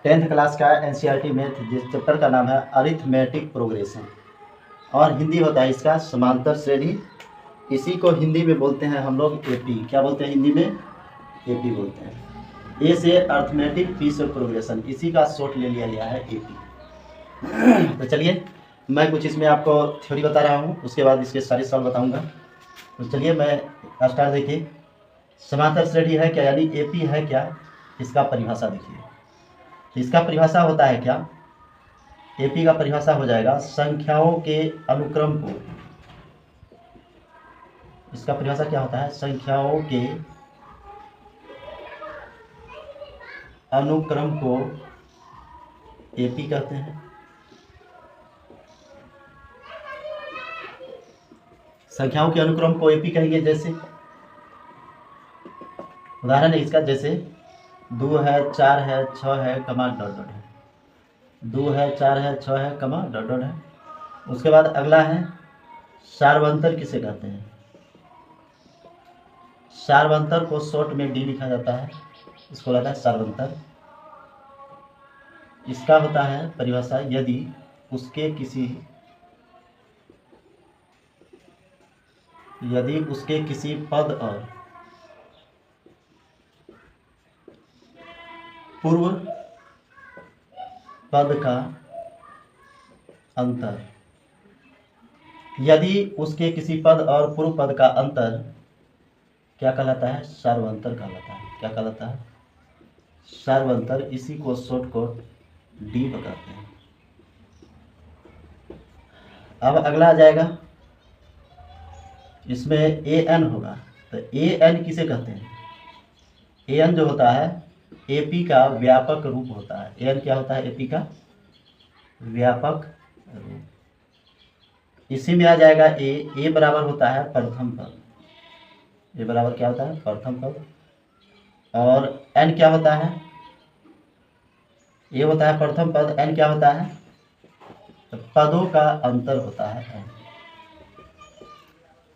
10th class का NCERT math जिस chapter का नाम है अरिथमेटिक प्रोग्रेशन, और हिंदी होता है इसका समांतर श्रेणी। इसी को हिंदी में बोलते हैं हम लोग एपी। क्या बोलते हैं हिंदी में? एपी बोलते हैं। ए से अरिथमेटिक, पी से प्रोग्रेशन, इसी का शॉर्ट ले लिया गया है एपी। तो चलिए मैं कुछ इसमें आपको थ्योरी बता रहा हूँ, उसके बाद इसके सारे सवाल बताऊँगा। तो चलिए मैं स्टार्ट। देखिए समांतर श्रेणी है क्या, यानी एपी है क्या, इसका परिभाषा देखिए। तो इसका परिभाषा होता है क्या, एपी का परिभाषा हो जाएगा संख्याओं के अनुक्रम को। इसका परिभाषा क्या होता है? संख्याओं के अनुक्रम को एपी कहते हैं। संख्याओं के अनुक्रम को एपी कहेंगे। जैसे उदाहरण है इसका, जैसे 2 है, 4 है, 6 है, कमा डॉट डॉट है। 2 है, 4 है, 6 है, कमा डॉट डॉट है। उसके बाद अगला है सार्वंतर। किसे कहते हैं? सार्वंतर को शॉर्ट में डी लिखा जाता है, इसको लगता है सार्वंतर। इसका होता है परिभाषा, यदि उसके किसी पद और पूर्व पद का अंतर, यदि उसके किसी पद और पूर्व पद का अंतर क्या कहलाता है? सार्वंतर कहलाता है। क्या कहलाता है? सार्वंतर। इसी को शॉर्ट कोट डी बताते हैं। अब अगला आ जाएगा, इसमें ए एन होगा। तो ए एन किसे कहते हैं? ए एन जो होता है एपी का व्यापक रूप होता है। ए एन क्या होता है? एपी का व्यापक रूप। इसी में आ जाएगा ए बराबर होता है प्रथम पद। ए बराबर क्या होता है? प्रथम पद। और एन क्या होता है? ए होता है प्रथम पद, एन क्या होता है? तो पदों का अंतर होता है एन।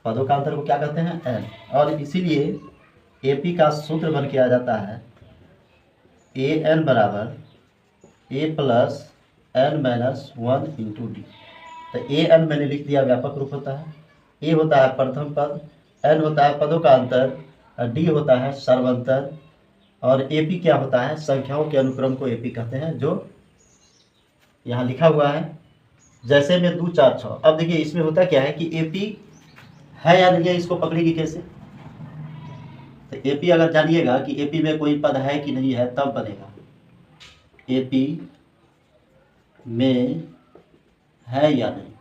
पदों का अंतर को क्या कहते हैं? एन। और इसीलिए एपी का सूत्र बन के आ जाता है ए एन बराबर A plus N minus 1 into D. तो ए एन मैंने लिख दिया, व्यापक रूप होता है। ए होता है प्रथम पद, एन होता है पदों का अंतर, डी होता है सर्वांतर, और एपी क्या होता है? संख्याओं के अनुक्रम को एपी कहते हैं, जो यहाँ लिखा हुआ है। जैसे में 2 4 6। अब देखिए इसमें होता क्या है कि एपी है या नहीं है, इसको पकड़ेगी कैसे? तो एपी अगर जानिएगा कि एपी में कोई पद है कि नहीं है, तब बनेगा। एपी में है या नहीं,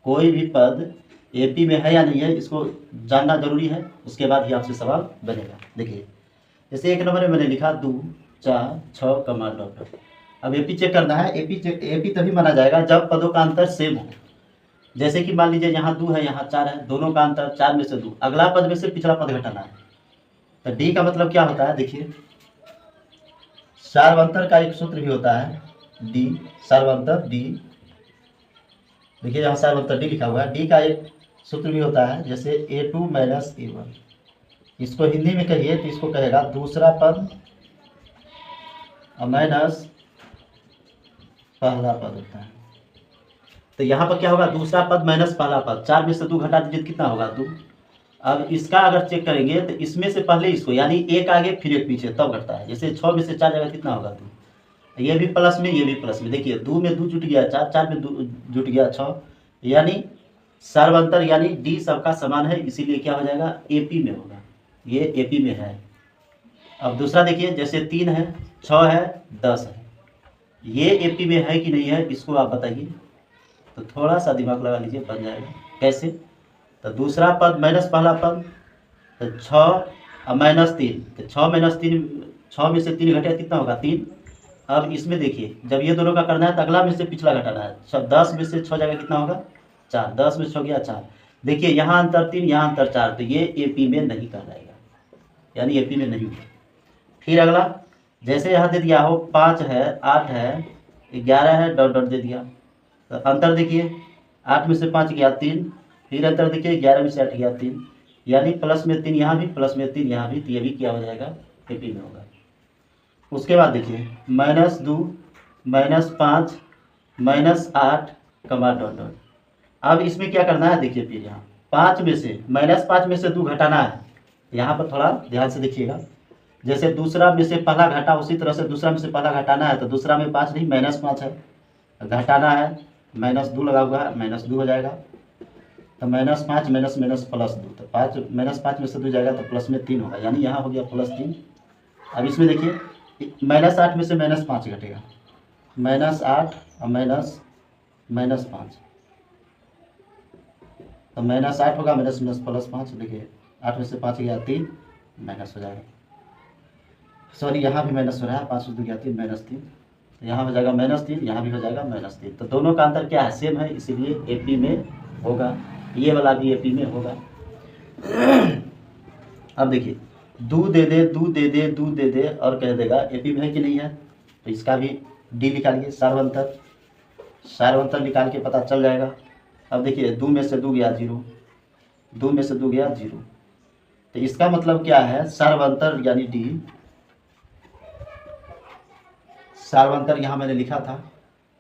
कोई भी पद एपी में है या नहीं है, इसको जानना जरूरी है। उसके बाद ही आपसे सवाल बनेगा। देखिए जैसे 1 नंबर में मैंने लिखा 2 4 6 कमा डॉट डॉट। अब एपी चेक करना है। एपी तभी माना जाएगा जब पदों का अंतर सेम हो। जैसे कि मान लीजिए यहाँ 2 है, यहाँ 4 है, दोनों का अंतर 4 में से 2, अगला पद में से पिछला पद घटाना है। तो डी का मतलब क्या होता है? देखिए सार्वंतर का एक सूत्र भी होता है डी, सार्वंतर डी। देखिए यहाँ सार्वंतर डी लिखा हुआ है। डी का एक सूत्र भी होता है, जैसे A2 माइनस A1। इसको हिंदी में कहिए तो इसको कहेगा दूसरा पद और माइनस पहला पद होता है। तो यहाँ पर क्या होगा? दूसरा पद माइनस पहला पद। 4 में से 2 घटा दीजिए, कितना होगा? 2। अब इसका अगर चेक करेंगे तो इसमें से पहले इसको, यानी एक आगे फिर एक पीछे, तब घटता है। जैसे 6 में से 4 जाएगा, कितना होगा? 2। ये भी प्लस में, ये भी प्लस में। देखिए 2 में 2 जुट गया 4, 4 में 2 जुट गया 6, यानी सर्वांतर, यानी डी सबका समान है, इसीलिए क्या हो जाएगा? एपी में होगा। ये एपी में है। अब दूसरा देखिए, जैसे 3 है, 6 है, 10 है, ये एपी में है कि नहीं है, इसको आप बताइए। तो थोड़ा सा दिमाग लगा लीजिए, बन जाएगा। कैसे? तो दूसरा पद माइनस पहला पद, तो 6 और माइनस 3, तो 6 माइनस 3, 6 में से 3 घटे, कितना होगा? 3। अब इसमें देखिए जब ये दोनों का करना है तो अगला में से पिछला घटाना है। 10 में से 6 जाएगा, कितना होगा? 4। 10 में 6 गया 4। देखिए यहाँ अंतर 3, यहाँ अंतर 4, तो ये एपी में नहीं कहलाएगा, यानी एपी में नहीं। फिर अगला, जैसे यहाँ दे दिया हो 5 है, 8 है, 11 है, डॉट डॉट दे दिया। तो अंतर देखिए 8 में से 5 गया 3, फिर अंतर देखिए 11 में से 8 गया 3, यानी प्लस में 3 यहाँ भी, प्लस में 3 यहाँ भी, तो ये भी क्या हो जाएगा? एपी में होगा। उसके बाद देखिए -2 -5 -8 कमा डॉट डॉट। अब इसमें क्या करना है देखिए, फिर यहाँ 5 में से -5 में से 2 घटाना है। यहाँ पर थोड़ा ध्यान से देखिएगा, जैसे दूसरा में से पहला घटा उसी तरह से दूसरा में से पहला घटाना है। तो दूसरा में 5 नहीं -5 है, घटाना है, -2 लगा हुआ है, -2 हो जाएगा। तो -5 माइनस माइनस +2, तो 5 -5 में से 2 जाएगा तो प्लस में 3 होगा, यानी यहाँ हो गया +3। अब इसमें देखिए -8 में से -5 घटेगा, -8 और -5, तो -8 होगा, माइनस माइनस +5। देखिए 8 में से 5 गया 3, माइनस हो जाएगा। सॉरी, यहाँ भी माइनस हो रहा है, 5 से 2 गया 3, -3। तो यहाँ हो जाएगा -3, यहाँ भी हो जाएगा -3। तो दोनों का अंतर क्या है, सेम है, इसीलिए AP में होगा, ये वाला भी AP में होगा। अब देखिए दूध दे दे, दूध दे दे, दूध दे दे और कह देगा AP में है कि नहीं है, तो इसका भी D निकालिए, सार्वंतर निकाल के पता चल जाएगा। अब देखिए 2 में से 2 गया 0, 2 में से 2 गया 0, तो इसका मतलब क्या है, सार्वंतर यानी D, सार्वंतर यहाँ मैंने लिखा था,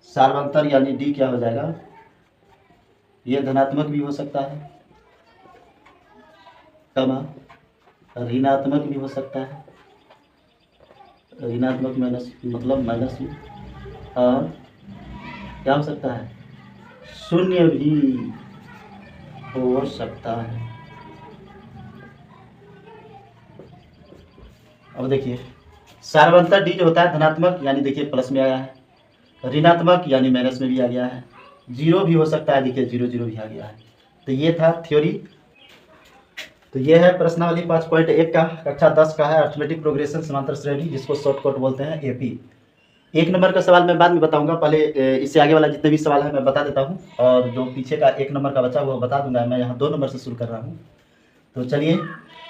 सार्वंतर यानी D क्या हो जाएगा, ये धनात्मक भी हो सकता है, कमा ऋणात्मक भी हो सकता है, ऋणात्मक माइनस मतलब माइनस भी, और क्या हो सकता है, शून्य भी हो सकता है। अब देखिए सार्वंतर D जो होता है धनात्मक, यानी देखिए प्लस में आया है, ऋणात्मक यानी माइनस में भी आ गया है, 0 भी हो सकता है, देखिए 0 0 भी आ गया है। तो ये था थ्योरी। तो ये है प्रश्नावली 5.1 का, कक्षा 10 का है, अर्थमेटिक प्रोग्रेशन समांतर श्रेणी, जिसको शॉर्टकट बोलते हैं AP। 1 नंबर का सवाल मैं बाद में बताऊंगा, पहले इससे आगे वाला जितने भी सवाल है मैं बता देता हूँ, और जो पीछे का 1 नंबर का बचा वो बता दूंगा। मैं यहाँ 2 नंबर से शुरू कर रहा हूँ। तो चलिए,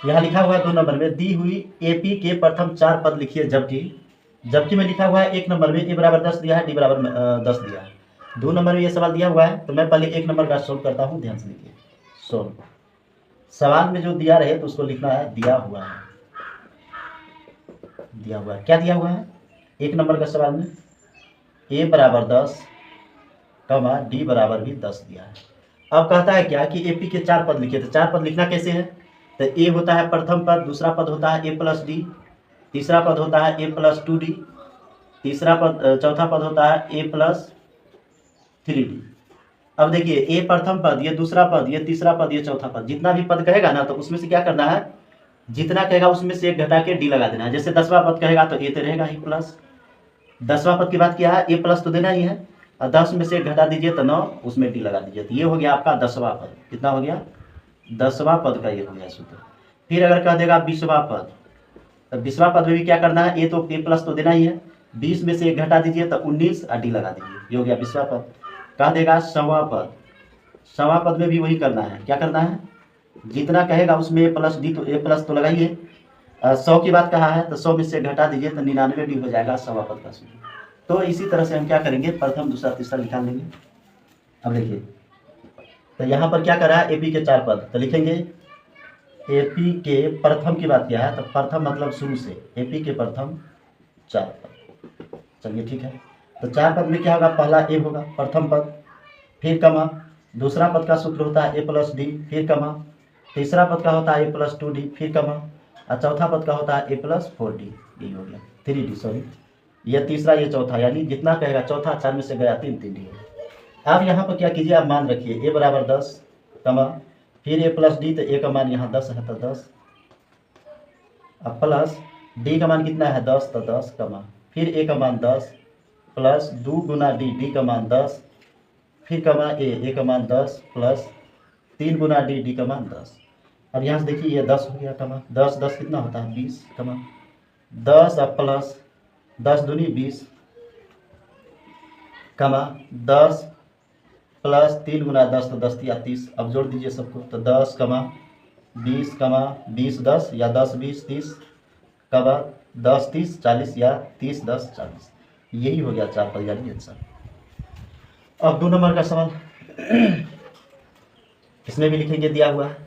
यहाँ लिखा हुआ है 2 नंबर में, दी हुई AP के प्रथम 4 पद लिखिए, जबकि में लिखा हुआ है 1 नंबर में A बराबर 10 दिया है, D बराबर 10 दिया है। 2 नंबर में ये सवाल दिया हुआ है, तो मैं पहले 1 नंबर का सोल्व करता हूँ, ध्यान से लिखिए। सोल्व, सवाल में जो दिया रहे तो उसको लिखना है दिया हुआ है, दिया हुआ है। क्या दिया हुआ है 1 नंबर का सवाल में, A बराबर 10 कमा D बराबर भी 10 दिया है। अब कहता है क्या कि AP के 4 पद लिखे, तो 4 पद लिखना कैसे है, तो A होता है प्रथम पद, दूसरा पद होता है A प्लस D, तीसरा पद होता है A प्लस 2D, चौथा पद होता है A प्लस 3D। अब देखिए A प्रथम पद, ये दूसरा पद, ये तीसरा पद, ये चौथा पद, जितना भी पद कहेगा ना तो उसमें से क्या करना है, जितना कहेगा उसमें से 1 घटा के D लगा देना है। जैसे 10वां पद कहेगा तो A तो रहेगा ही प्लस, 10वां पद की बात किया है, A प्लस तो देना ही है, और 10 में से 1 घटा दीजिए तो 9, उसमें D लगा दीजिए। तो ये हो गया आपका 10वां पद। कितना हो गया, 10वां पद का ये हो गया सूत्र। फिर अगर कह देगा 20वां पद, तो 20वां पद में भी क्या करना है, A प्लस तो देना ही है, 20 में से 1 घटा दीजिए तो 19 और D लगा दीजिए, ये हो गया 20वां पद। कह देगा 100वां पद, 100वां पद में भी वही करना है, क्या करना है, जितना कहेगा उसमें A प्लस D, तो A प्लस तो लगाइए, 100 की बात कहा है तो 100 में से घटा दीजिए तो 99D हो जाएगा 100वां पद का सूत्र। तो इसी तरह से हम क्या करेंगे, प्रथम दूसरा तीसरा निकाल लेंगे। अब देखिए, तो यहाँ पर क्या करा है, AP के 4 पद, तो लिखेंगे AP के प्रथम की बात किया है, तो प्रथम मतलब शुरू से, AP के प्रथम 4 पद। चलिए ठीक है, तो 4 पद में क्या होगा, पहला A होगा प्रथम पद, फिर कमा, दूसरा पद का सूत्र होता है A प्लस D, फिर कमा, तीसरा पद का होता है A प्लस 2D, फिर कमा, और चौथा पद का होता है A प्लस 4D, यही हो गया 3D, सॉरी, ये तीसरा ये चौथा, यानी जितना कहेगा चौथा 4 में से गया 3 3D। अब यहाँ पर क्या कीजिए, आप मान रखिए A बराबर 10 कमा, फिर A प्लस D, तो A का मान यहाँ 10 है तो 10, अब प्लस D का मान कितना है 10, तो 10 कमा, फिर A का मान 10 प्लस 2 गुना D का मान 10, फिर कमा A का मान 10 प्लस 3 गुना D का मान 10। अब यहाँ से देखिए ये 10 हो गया, कमा 10 10 कितना होता है 20, कमा 10 अब प्लस 10 दूनी 20, कमा 10 प्लस 3 गुना 10, तो 10 या 30, अब जोड़ दीजिए सबको, तो 10 कमा 20 कमा 20 10, या 10 20 30, कमा 10 30 40, या 30 10 40, यही हो गया 4 पद यानी आंसर। अब 2 नंबर का सवाल, इसमें भी लिखेंगे दिया हुआ है,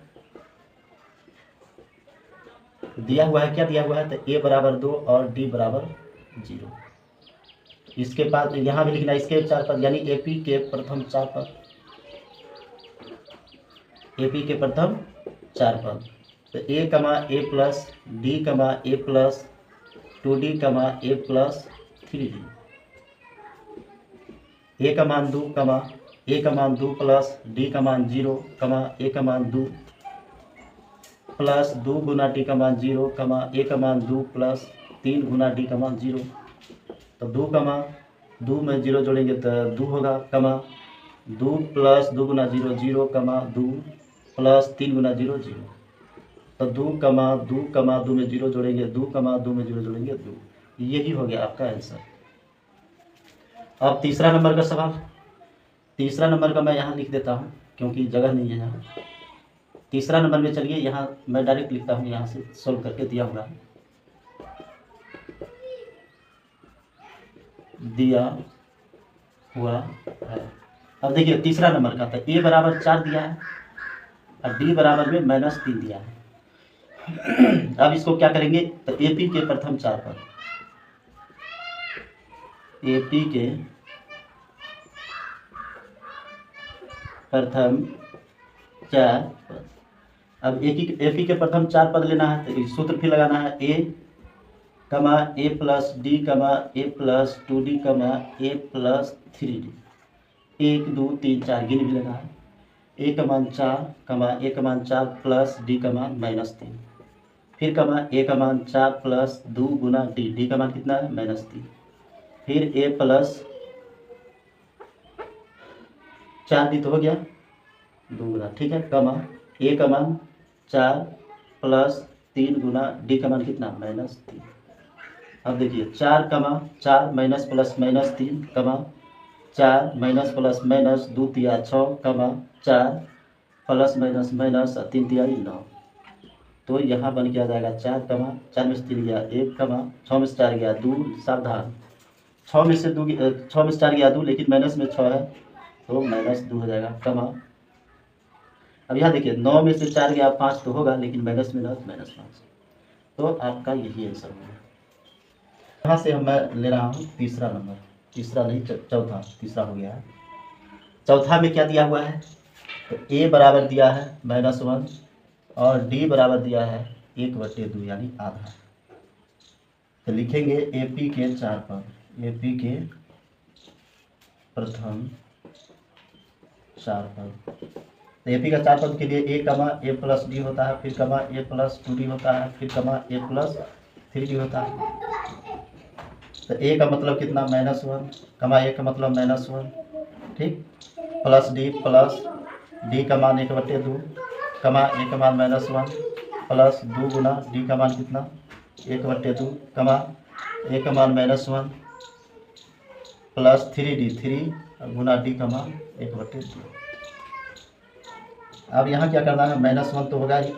क्या दिया हुआ है, तो A बराबर 2 और D बराबर 0। इसके बाद यहाँ भी लिखना इसके 4 पद, यानी AP के प्रथम 4 पद, AP के प्रथम 4 पद। तो A, A plus D, A plus 2D, A plus 3D। A का मान 2, A का मान 2 प्लस D का मान 0, A का मान 2 प्लस 2 गुना D का मान 0, A का मान 2 प्लस 3 गुना D का मान 0। तो 2 में 0 जोड़ेंगे तो 2 होगा, 2 प्लस 2 गुना 0 0, 2 प्लस 3 गुना 0 0। तो 2 में 0 जोड़ेंगे 2, 2 में 0 जोड़ेंगे 2। यही हो गया आपका आंसर। अब तीसरा नंबर का सवाल, तीसरा नंबर का मैं यहाँ लिख देता हूँ क्योंकि जगह नहीं है यहाँ। तीसरा नंबर में चलिए यहाँ मैं डायरेक्ट लिखता हूँ, यहाँ से सोल्व करके दिया हुआ है, दिया हुआ है। अब देखिए तीसरा नंबर का था A बराबर 4 दिया है और D बराबर में -3 दिया है। अब इसको क्या करेंगे, तो AP के प्रथम 4 पद, AP के प्रथम 4 पद। अब AP के प्रथम 4 पद लेना है तो सूत्र फिर लगाना है A, A plus D, A plus 2D, A plus 3D। 1 2 3 4 गिन भी लेना है। A का मान 4, A का मान 4 प्लस D का मान -3। फिर A का मान 4 प्लस 2 गुना D का मान कितना है -3। फिर A प्लस 4 दी तो हो गया 2 गुना, ठीक है, A का मान 4 प्लस 3 गुना D का मान कितना -3। अब देखिए 4 minus plus -3, 4 minus plus minus 2 तिया 6, 4 प्लस माइनस माइनस 3 तिया 9। तो यहाँ बन के आ जाएगा 4, 4 में से 3 गया 1, 6 में से 4 गया 2, सावधान 6 में से 4 गया 2, लेकिन माइनस में 6 है तो -2 हो जाएगा, अब यहाँ देखिए 9 में से 4 गया 5 तो होगा, लेकिन माइनस में -5। तो आपका यही आंसर होगा। यहाँ से मैं ले रहा हूँ तीसरा नंबर, तीसरा नहीं चौथा, तीसरा हो गया है। चौथा में क्या दिया हुआ है, तो A बराबर दिया है -1 और D बराबर दिया है 1/2 यानी आधा। तो लिखेंगे AP के 4 पद, AP के प्रथम 4 पद। तो AP का 4 पद के लिए A प्लस D होता है, फिर A प्लस 2D होता है, फिर A प्लस 3D होता है। तो A का मतलब कितना -1, A का मतलब -1, ठीक, प्लस D का मान 1/2, A का मान -1 प्लस 2 गुना D का मान कितना 1/2, A का मान -1 प्लस 3D, 3 गुना D का मान 1/2। अब यहाँ क्या करना है, -1 तो होगा ही,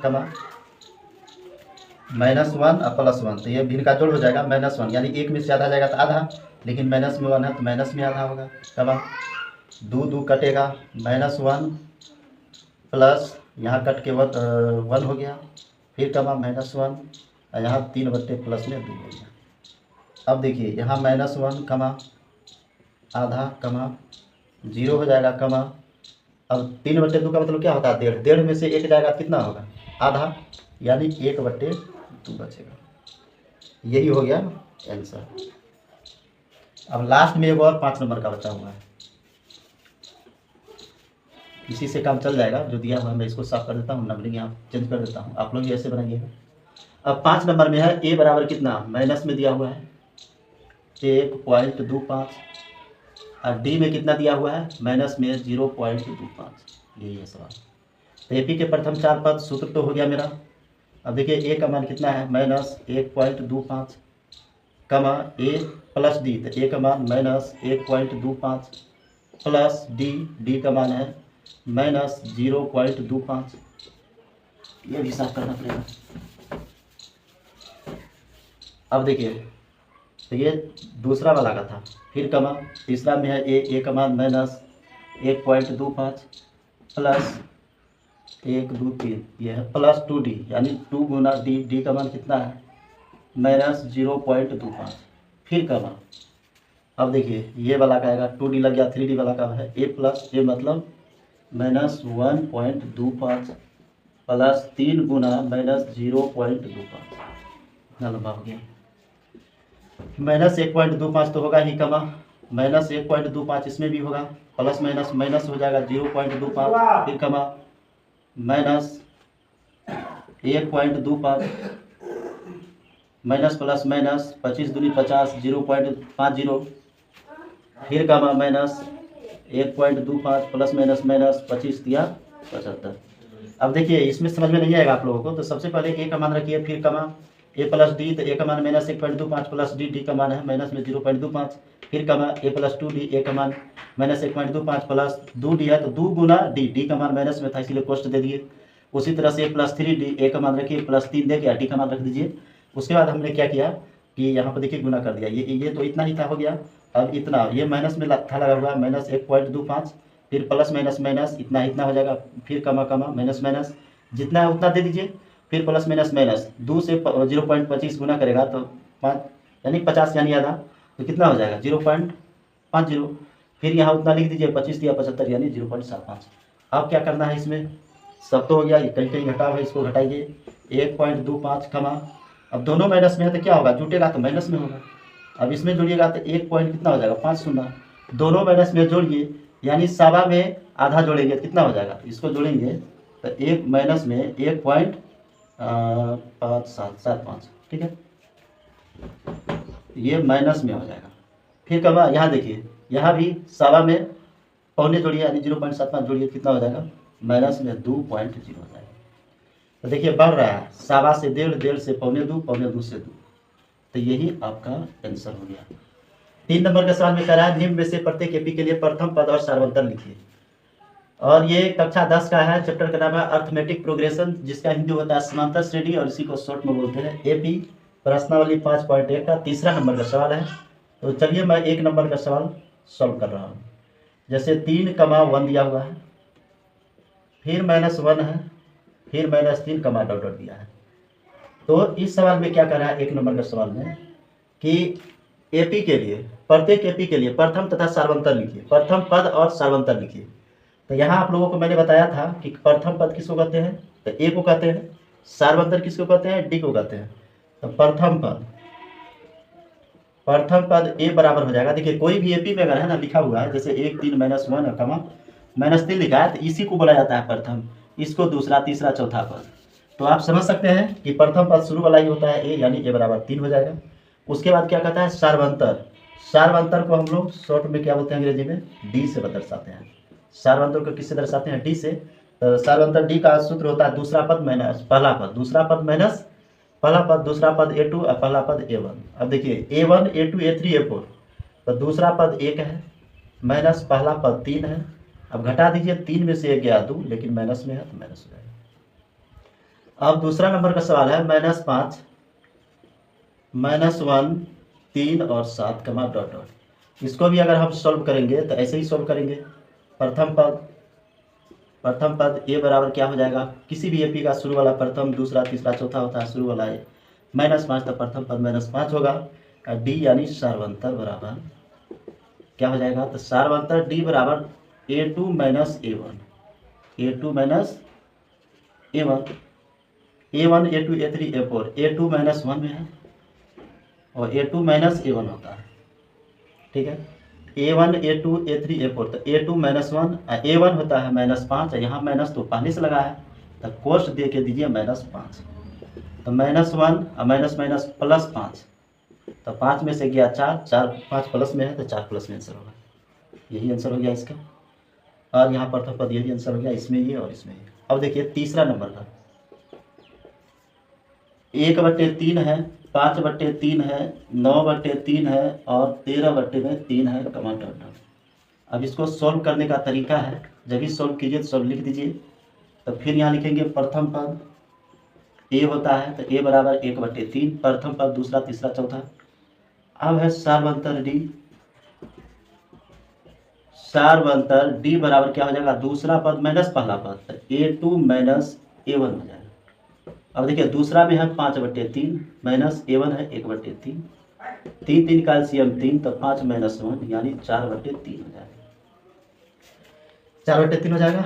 -1 और +1, तो ये भिन्न का जोड़ हो जाएगा -1, यानी 1 में से आधा जाएगा तो आधा, लेकिन माइनस में 1 है तो माइनस में आधा होगा, 2 कटेगा, -1 प्लस यहाँ कट के 1 हो गया, फिर -1 और यहाँ 3/+ में 2 हो गया। अब देखिए यहाँ -1 आधा 0 हो जाएगा, अब 3/2 का मतलब क्या होता है, 1.5, 1.5 में से 1 जाएगा कितना होगा आधा, यानी 1/2 बचेगा। यही हो गया आंसर। अब लास्ट में एक और 5 नंबर का बचा हुआ है, इसी से काम चल जाएगा। जो दिया हुआ है मैं इसको साफ कर देता हूँ, नंबरिंग यहाँ चेंज कर देता हूँ, आप लोग भी ऐसे बनाइएगा। अब 5 नंबर में है A बराबर कितना, माइनस में दिया हुआ है 1.25 और D में कितना दिया हुआ है, माइनस में 0.25। यही है सवाल। तो AP के प्रथम 4 पद, सूत्र तो हो गया मेरा। अब देखिए A का मान कितना है, -1.25, A प्लस D, तो A का मान -1.25 प्लस D का मान है -0.25। ये भी साफ करना पड़ेगा। अब देखिए तो ये दूसरा वाला का था, फिर तीसरा में है A का मान -1.25 प्लस 1 2 3, ये है प्लस 2D, यानी 2 गुना D का मान कितना है -0.25। फिर कमा। अब देखिए ये वाला का आएगा 2D लग गया, 3D वाला का है ए प्लस ए मतलब -1.25 प्लस 3 गुना -0.25, इतना लंबा हो गया। -1.25 तो होगा ही कमा, -1.25 इसमें भी होगा, प्लस माइनस माइनस हो जाएगा 0.25, फिर कमा -1.25 माइनस प्लस माइनस 25 दूनी 50 0.50, फिर कमा -1.25 प्लस माइनस माइनस 25 दिया 75। अब देखिए इसमें समझ में नहीं आएगा आप लोगों को, तो सबसे पहले ए का मान रखिए, फिर कमा ए प्लस डी, तो ए का मान -1.25 प्लस डी, डी का मान है माइनस में 0.25, फिर कमा ए प्लस 2D, ए का मान -1.25 प्लस 2D है तो 2 गुना डी, डी का मान माइनस में था इसलिए कोष्ट दे दिए। उसी तरह से ए प्लस 3D, ए का मान रखिए प्लस 3 दे दिया, डी का मान रख दीजिए। उसके बाद हमने क्या किया कि यहाँ पर देखिए गुना कर दिया, ये तो इतना ही था, हो गया। अब इतना ये माइनस में था लगा हुआ -1.25, फिर प्लस माइनस माइनस इतना इतना हो जाएगा, फिर कमा कमा माइनस माइनस जितना है उतना दे दीजिए, फिर प्लस माइनस माइनस 2 से 0.25 गुना करेगा तो 5 यानी 50 यानी आधा, तो कितना हो जाएगा 0.50, फिर यहाँ उतना लिख दीजिए, 25 दिया 75 यानी 0.75। अब क्या करना है इसमें, सब तो हो गया, कहीं कहीं घटाव है इसको घटाइए, 1.25 कमा। अब दोनों माइनस में है तो क्या होगा, जुटेगा तो माइनस में होगा। अब इसमें जोड़िएगा तो 1 पॉइंट कितना हो जाएगा 5 शून्य, दोनों माइनस में जोड़िए यानी सवा में आधा जोड़ेंगे कितना हो जाएगा, इसको जोड़ेंगे तो 1 माइनस में 1.5775, ठीक है, ये माइनस में हो जाएगा। फिर कमा यहाँ देखिए, यहाँ भी सवा में पौने जोड़िए यानी 0.75 जोड़िए कितना हो जाएगा, माइनस में 2.0 हो जाएगा। तो देखिए बढ़ रहा है, सवा से 1.5, 1.5 से पौने 2, पौने 2 से 2, तो यही आपका आंसर हो गया। 3 नंबर का सवाल में कह रहा है निम्न में से प्रत्येक एपी के लिए प्रथम पद और सार्वंतर लिखिए। और ये कक्षा 10 का है, चैप्टर का नाम है अर्थमेटिक प्रोग्रेशन, जिसका हिंदी होता है समांतर श्रेणी और इसी को शॉर्ट में बोलते हैं एपी। प्रश्नावली 5.1 का तीसरा नंबर का सवाल है। तो चलिए मैं 1 नंबर का सवाल सॉल्व कर रहा हूँ। जैसे 3,1 दिया हुआ है, फिर -1 है, फिर -3 कमा डॉट डॉट दिया है। तो इस सवाल में क्या कर रहा है 1 नंबर के सवाल में कि एपी के लिए, प्रत्येक एपी के लिए प्रथम तथा सार्वंतर लिखिए, प्रथम पद और सार्वंतर लिखिए। तो यहाँ आप लोगों को मैंने बताया था कि प्रथम पद किसको कहते हैं, तो ए को कहते हैं, सार्वंतर किसको कहते हैं, डी को कहते हैं। तो प्रथम पद ए बराबर हो जाएगा, देखिए कोई भी एपी में अगर है ना लिखा हुआ है, जैसे 1 3 -1 कमा -3 लिखा है तो इसी को बोला जाता है प्रथम, इसको दूसरा तीसरा चौथा पद। तो आप समझ सकते हैं कि प्रथम पद शुरू वाला ही होता है ए, यानी ए बराबर 3 हो जाएगा। उसके बाद क्या कहता है सार्वंतर, सार्वंतर को हम लोग शॉर्ट में क्या बोलते हैं अंग्रेजी में, डी से दर्शाते हैं। सार्वंतर को किससे दर्शाते हैं, डी से। तो सार्वंतर डी का सूत्र होता है दूसरा पद माइनस पहला पद, दूसरा पद माइनस पहला पद, दूसरा पद A2 और पहला पद A1। अब देखिए A1 A2 A3 A4, तो दूसरा पद 1 है माइनस पहला पद 3 है। अब घटा दीजिए, 3 में से 1 गया 2, लेकिन माइनस में है तो माइनस हो जाएगा। अब दूसरा नंबर का सवाल है -5 -1 3 और 7 कमा डॉट डॉट। इसको भी अगर हम सॉल्व करेंगे तो ऐसे ही सॉल्व करेंगे। प्रथम पद ए बराबर क्या हो जाएगा, किसी भी एपी का शुरू वाला प्रथम दूसरा तीसरा चौथा होता है, शुरू वाला है -5, तो प्रथम पद -5 होगा। और डी यानी सार्वंतर बराबर क्या हो जाएगा, तो सार्वंतर डी बराबर A2 - A1, A2 - A1, A1 A2 A3 A4, A2 -1 में है और A2 - A1 होता है, ठीक है। A1 A2 A3 A4, तो A2 -1 A1 होता है -5, यहाँ माइनस तो पहले से लगा है तो कोष्ट दे के दीजिए -5, तो -1 और माइनस माइनस +5, तो 5 में से गया 4, 5 प्लस में है तो 4 प्लस में आंसर होगा, यही आंसर हो गया इसका। और यहाँ प्रथम पद यही आंसर हो गया, इसमें ये और इसमें ये। अब देखिए तीसरा नंबर का 1/3 है, 5/3 है, 9/3 है और 13/3 है कमा डॉट डॉट। अब इसको सॉल्व करने का तरीका है, जब भी सॉल्व कीजिए तो सब लिख दीजिए। तो फिर यहाँ लिखेंगे प्रथम पद ए होता है तो ए बराबर 1/3, प्रथम पद दूसरा तीसरा चौथा। अब है सार्वंतर डी, सार्वंतर डी बराबर क्या हो जाएगा, दूसरा पद माइनस पहला पद, तो A2 - A1 हो जाएगा। अब देखिए दूसरा में है 5/3 -A1 है 1/3, तीन तीन का एलसीएम 3, तो 5 - 1 यानी 4/3 हो जाएगा। 4/3 हो जाएगा।